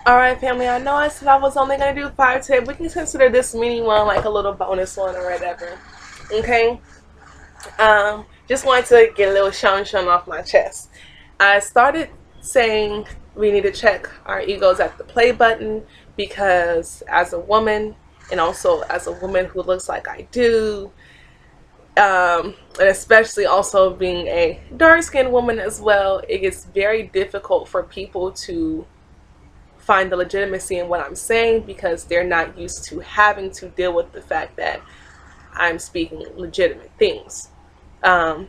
Alright, family, I know I said I was only going to do 5 today. We can consider this mini one like a little bonus one or whatever. Okay? Just wanted to get a little shun off my chest. I started saying we need to check our egos at the play button because as a woman, and also as a woman who looks like I do, and especially also being a dark-skinned woman as well, it gets very difficult for people to find the legitimacy in what I'm saying because they're not used to having to deal with the fact that I'm speaking legitimate things. Um,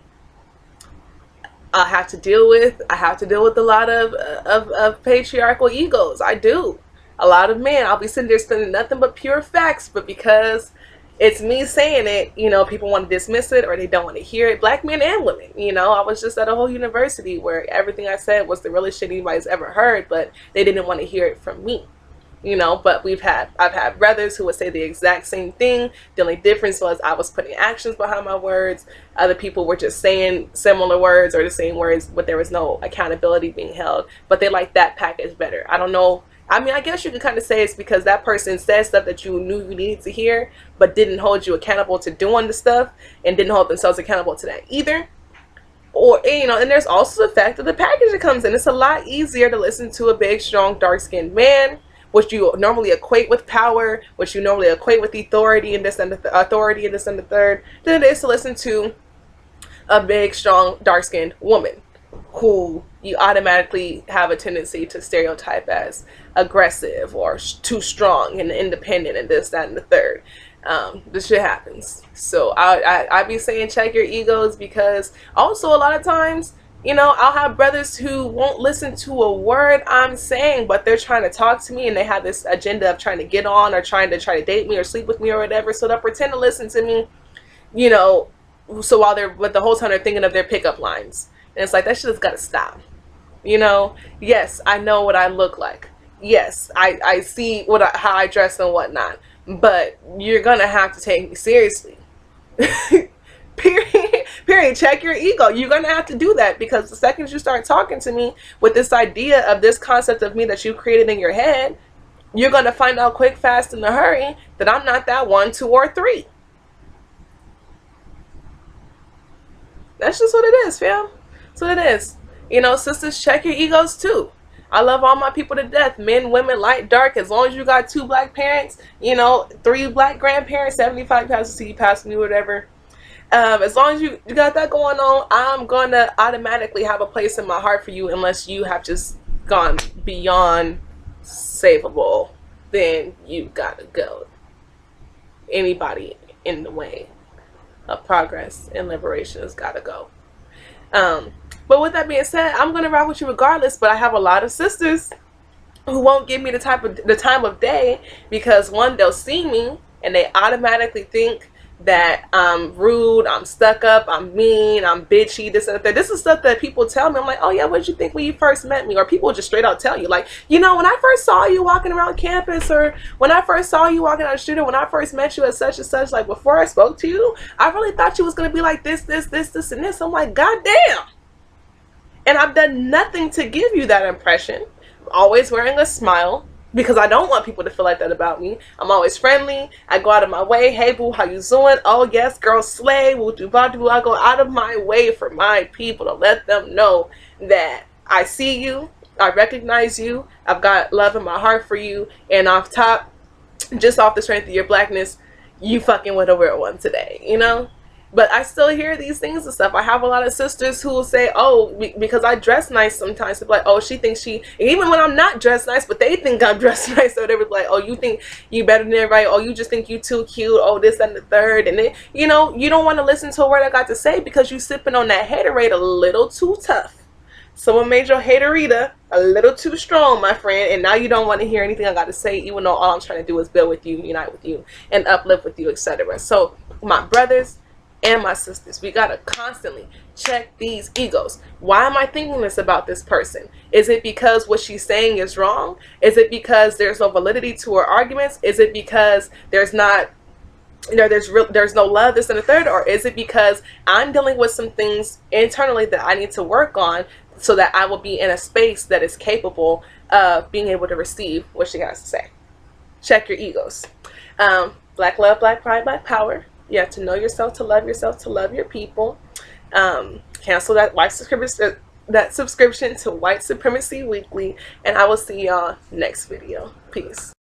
I have to deal with a lot of patriarchal egos. I do. A lot of men. I'll be sitting there spending nothing but pure facts, but because it's me saying it, people want to dismiss it or they don't want to hear it. Black men and women. I was just at a whole university where everything I said was the realest shit anybody's ever heard, but they didn't want to hear it from me. But I've had brothers who would say the exact same thing. The only difference was I was putting actions behind my words. Other people were just saying similar words or the same words, but there was no accountability being held. But they liked that package better. I don't know. I mean, I guess you could kind of say it's because that person said stuff that you knew you needed to hear, but didn't hold you accountable to doing the stuff and didn't hold themselves accountable to that either. Or, and there's also the fact of the package that comes in. It's a lot easier to listen to a big, strong, dark-skinned man, which you normally equate with power, which you normally equate with authority and this and the third, than it is to listen to a big, strong, dark-skinned woman who you automatically have a tendency to stereotype as aggressive or too strong and independent and this, that, and the third. This shit happens. So I be saying check your egos because also a lot of times, I'll have brothers who won't listen to a word I'm saying, but they're trying to talk to me and they have this agenda of trying to get on or try to date me or sleep with me or whatever. So they'll pretend to listen to me, so but the whole time they're thinking of their pickup lines. And it's like, that shit has got to stop. Yes, I know what I look like. Yes, I see how I dress and whatnot. But you're going to have to take me seriously. Period. Check your ego. You're going to have to do that because the second you start talking to me with this idea of this concept of me that you created in your head, you're going to find out quick, fast, in a hurry that I'm not that 1, 2, or 3. That's just what it is, fam. That's what it is. Sisters, check your egos too. I love all my people to death, men, women, light, dark. As long as you got 2 black parents, 3 black grandparents, 75 passes to you, passing you, whatever. As long as you got that going on, I'm going to automatically have a place in my heart for you unless you have just gone beyond savable. Then you got to go. Anybody in the way of progress and liberation has got to go. But with that being said, I'm going to ride with you regardless, but I have a lot of sisters who won't give me the time of day because, one, they'll see me and they automatically think that I'm rude, I'm stuck up, I'm mean, I'm bitchy, this and that. This is stuff that people tell me. I'm like, oh yeah, what did you think when you first met me? Or people just straight out tell you, like, when I first saw you walking around campus, or when I first saw you walking down the street, or when I first met you at such and such, like before I spoke to you, I really thought you was going to be like this, and this. I'm like, God damn. And I've done nothing to give you that impression. I'm always wearing a smile because I don't want people to feel like that about me. I'm always friendly. I go out of my way. Hey, boo, how you doing? Oh, yes, girl, slay. Woo, do, ba, do. I go out of my way for my people to let them know that I see you. I recognize you. I've got love in my heart for you. And off top, just off the strength of your blackness, you fucking with a real one today, But I still hear these things and stuff. I have a lot of sisters who will say, oh, because I dress nice sometimes. They're like, oh, she thinks even when I'm not dressed nice, but they think I'm dressed nice. So they were like, oh, you think you better than everybody. Oh, you just think you too cute. Oh, this and the third. And then, you don't want to listen to a word I got to say because you sipping on that haterade a little too tough. Someone made your haterita a little too strong, my friend. And now you don't want to hear anything I got to say, even though all I'm trying to do is build with you, unite with you, and uplift with you, etc. So my brothers and my sisters, we gotta constantly check these egos. Why am I thinking this about this person? Is it because what she's saying is wrong? Is it because there's no validity to her arguments? Is it because there's not there's no love, this and the third? Or is it because I'm dealing with some things internally that I need to work on so that I will be in a space that is capable of being able to receive what she has to say. Check your egos. Black love, black pride, black power. You have to know yourself, to love your people. Cancel that subscription to White Supremacy Weekly, and I will see y'all next video. Peace.